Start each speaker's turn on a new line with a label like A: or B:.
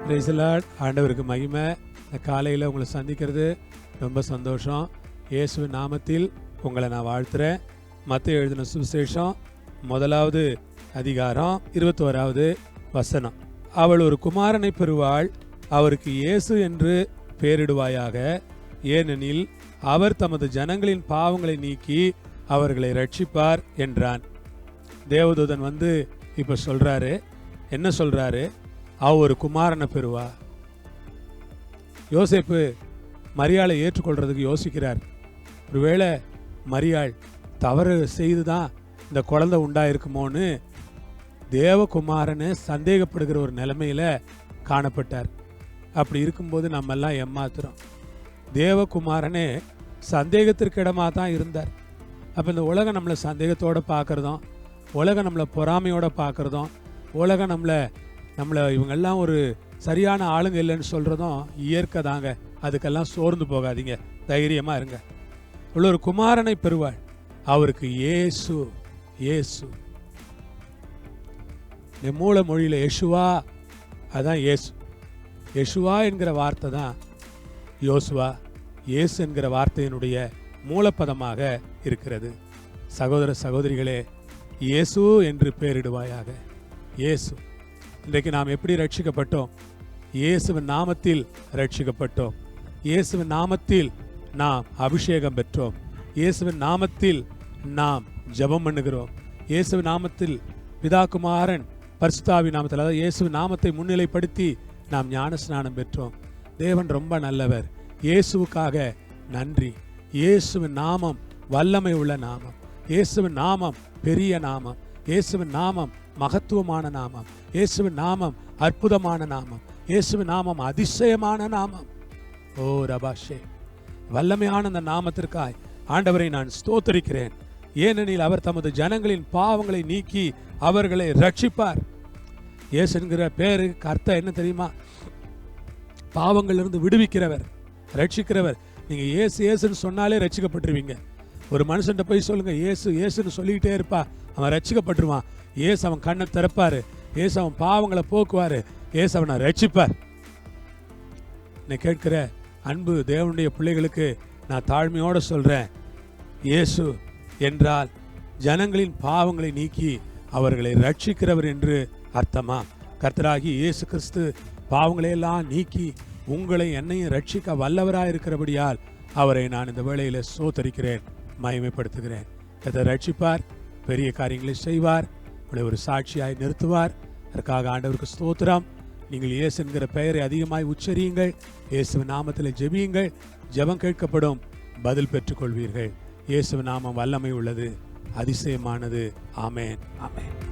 A: Praise the Lord. ஆண்டவருக்கு மகிமை. இந்த காலையில் உங்களை சந்திக்கிறது ரொம்ப சந்தோஷம். இயேசுவின் நாமத்தில் உங்களை நான் வாழ்த்துறேன். மத்தேயு எழுதின சுவிசேஷம் 1வது அதிகாரம் 21வது வசனம். அவள் ஒரு குமாரனை பெறுவாள், அவருக்கு இயேசு என்று பெயரிடுவாயாக, ஏனெனில் அவர் தமது ஜனங்களின் பாவங்களை நீக்கி அவர்களை ரட்சிப்பார் என்றான். தேவதூதன் இப்ப சொல்றாரு, என்ன சொல்றாரு? அவ ஒரு குமாரனை பெறுவா. யோசேப்பு மரியாளை ஏற்றுக்கொள்றதுக்கு யோசிக்கிறார். ஒருவேளை மரியாள் தவறு செய்துதான் இந்த குழந்தை உண்டாயிருக்குமோன்னு தேவகுமாரனை சந்தேகப்படுகிற ஒரு நிலைமையில காணப்பட்டார். அப்படி இருக்கும்போது நம்ம எல்லாம் ஏமாத்துறோம். தேவகுமாரனே சந்தேகத்திற்கு இடமா தான் இருந்தார். அப்ப இந்த உலகம் நம்மளை சந்தேகத்தோட பார்க்கறதும், உலகம் நம்மளை பொறாமையோட பார்க்கறதும், உலகம் நம்மளை இவங்கெல்லாம் ஒரு சரியான ஆளுங்க இல்லைன்னு சொல்றதும் இயற்கை தாங்க. அதுக்கெல்லாம் சோர்ந்து போகாதீங்க, தைரியமா இருங்க. உள்ள ஒரு குமாரனை பெறுவாள், அவருக்கு இயேசு. இயேசு மூல மொழியில யெஷுவா, அதான் இயேசு. யெஷுவா என்கிற வார்த்தை தான் யோசுவா. இயேசு என்கிற வார்த்தையினுடைய மூலப்பதமாக இருக்கிறது. சகோதர சகோதரிகளே, இயேசு என்று பெயரிடுவாயாக. இயேசு. இன்றைக்கு நாம் எப்படி ரட்சிக்கப்பட்டோம்? இயேசுவின் நாமத்தில் ரட்சிக்கப்பட்டோம். இயேசுவின் நாமத்தில் நாம் அபிஷேகம் பெற்றோம். இயேசுவின் நாமத்தில் நாம் ஜெபம் பண்ணுகிறோம். இயேசுவின் நாமத்தில் பிதாகுமாரன் பரிசுத்தாவி நாமத்தில், அதாவது இயேசுவின் நாமத்தை முன்னிலைப்படுத்தி நாம் ஞான ஸ்நானம் பெற்றோம். தேவன் ரொம்ப நல்லவர். இயேசுவுக்காக நன்றி. இயேசுவின் நாமம் வல்லமை உள்ள நாமம். இயேசுவின் நாமம் பெரிய நாமம். இயேசுவின் நாமம் மகத்துவமான நாமம். இயேசுவின் நாமம் அற்புதமான நாமம். இயேசுவின் நாமம் அதிசயமான நாமம். ஓ ரபாஷே, வல்லமையான அந்த நாமத்திற்காய் ஆண்டவரை நான் ஸ்தோத்தரிக்கிறேன். ஏனெனில் அவர் தமது ஜனங்களின் பாவங்களை நீக்கி அவர்களை ரட்சிப்பார். இயேசு என்கிற பேருக்கு அர்த்தம் என்ன தெரியுமா? பாவங்களிலிருந்து விடுவிக்கிறவர், ரட்சிக்கிறவர். நீங்க இயேசு இயேசுன்னு சொன்னாலே ரட்சிக்கப்பட்டுருவீங்க. ஒரு மனுஷன்ட்ட போய் சொல்லுங்க இயேசு இயேசுன்னு சொல்லிக்கிட்டே இருப்பா, அவன் ரட்சிக்கப்பட்டுருவான். இயேசு அவன் கண்ணை திறப்பாரு. இயேசு அவன் பாவங்களை போக்குவாரு. இயேசு அவனை ரட்சிப்பார். என்னை கேட்கிற அன்பு தேவனுடைய பிள்ளைகளுக்கு நான் தாழ்மையோட சொல்றேன், இயேசு என்றால் ஜனங்களின் பாவங்களை நீக்கி அவர்களை ரட்சிக்கிறவர் என்று அர்த்தமா? கர்த்தராகி இயேசு கிறிஸ்து பாவங்களையெல்லாம் நீக்கி உங்களை என்னையும் ரட்சிக்க வல்லவராயிருக்கிறபடியால் அவரை நான் இந்த வேளையில சோதரிக்கிறேன், மகிமைப்படுத்துகிறேன். கர்த்தர் ரட்சிப்பார், பெரிய காரியங்களை செய்வார், உங்களை ஒரு சாட்சியாய் நிறுத்துவார். அதற்காக ஆண்டவருக்கு ஸ்தோத்திரம். நீங்கள் இயேசு என்கிற பெயரை அதிகமாய் உச்சரியுங்கள். இயேசுவின் நாமத்தில் ஜெபியுங்கள். ஜெபம் கேட்கப்படும், பதில் பெற்றுக் கொள்வீர்கள். இயேசுவின் நாமம் வல்லமை உள்ளது, அதிசயமானது. ஆமென், ஆமென்.